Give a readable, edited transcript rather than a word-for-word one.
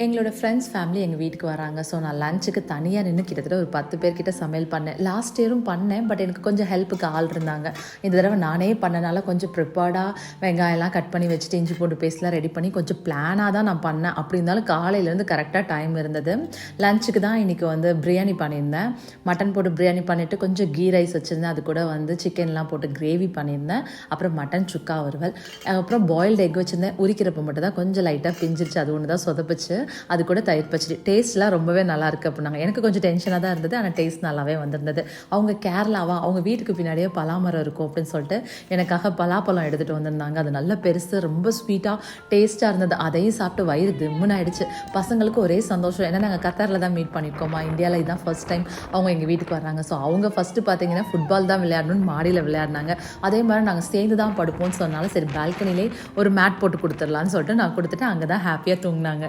எங்களோட friends family எங்கள் வீட்டுக்கு வராங்க. ஸோ நான் லஞ்சுக்கு தனியாக நின்று கிட்டத்தட்ட ஒரு 10 பேர்கிட்ட சமையல் பண்ணேன். லாஸ்ட் இயரும் பண்ணேன், பட் எனக்கு கொஞ்சம் ஹெல்ப்புக்கு ஆள் இருந்தாங்க. இந்த தடவை நானே பண்ணனால கொஞ்சம் ப்ரிப்பேர்டாக வெங்காயம்லாம் கட் பண்ணி வச்சுட்டு இஞ்சி பூண்டு பேஸ்ட்லாம் ரெடி பண்ணி கொஞ்சம் பிளானாக தான் நான் பண்ணேன். அப்படி இருந்தாலும் காலையிலேருந்து கரெக்டாக டைம் இருந்தது. லஞ்சுக்கு தான் இன்றைக்கி பிரியாணி பண்ணியிருந்தேன். மட்டன் போட்டு பிரியாணி பண்ணிவிட்டு கொஞ்சம் கீ ரைஸ் வச்சுருந்தேன். அது கூட சிக்கன்லாம் போட்டு கிரேவி பண்ணியிருந்தேன். அப்புறம் மட்டன் சுக்கா வறுவல், அப்புறம் பாயில்டு எக் வச்சுருந்தேன். உரிக்கிறப்ப மட்டும் தான் கொஞ்சம் லைட்டாக பிஞ்சிருச்சு, அது ஒன்று தான் சொதப்பிச்சு. அது கூட தயிர் பச்சடி டேஸ்ட்லாம் ரொம்பவே நல்லா இருக்குது அப்படின்னாங்க. எனக்கு கொஞ்சம் டென்ஷனாக தான் இருந்தது, ஆனால் டேஸ்ட் நல்லாவே வந்திருந்தது. அவங்க கேரளாவா, அவங்க வீட்டுக்கு பின்னாடியே பலாமரம் இருக்கும் அப்படின்னு சொல்லிட்டு எனக்காக பலாப்பழம் எடுத்துகிட்டு வந்திருந்தாங்க. அது நல்ல பெருசு, ரொம்ப ஸ்வீட்டாக டேஸ்ட்டாக இருந்தது. அதையும் சாப்பிட்டு வயிறு திம்முன்னு ஆயிடுச்சு. பசங்களுக்கு ஒரே சந்தோஷம். ஏன்னா நாங்கள் கத்தாரில் தான் மீட் பண்ணியிருக்கோமா, இந்தியாவில் இதுதான் ஃபர்ஸ்ட் டைம் அவங்க எங்கள் வீட்டுக்கு வர்றாங்க. ஸோ அவங்க ஃபஸ்ட்டு பார்த்தீங்கன்னா ஃபுட்பால் தான் விளையாடணும்னு மாடியில் விளையாடினாங்க. அதே மாதிரி நாங்கள் சேர்ந்து தான் படுப்போம்னு சொன்னாலும் சரி பால்கனிலே ஒரு மேட் போட்டு கொடுத்துடலான்னு சொல்லிட்டு நான் கொடுத்துட்டு அங்கே தான் ஹாப்பியாக தூங்கினாங்க.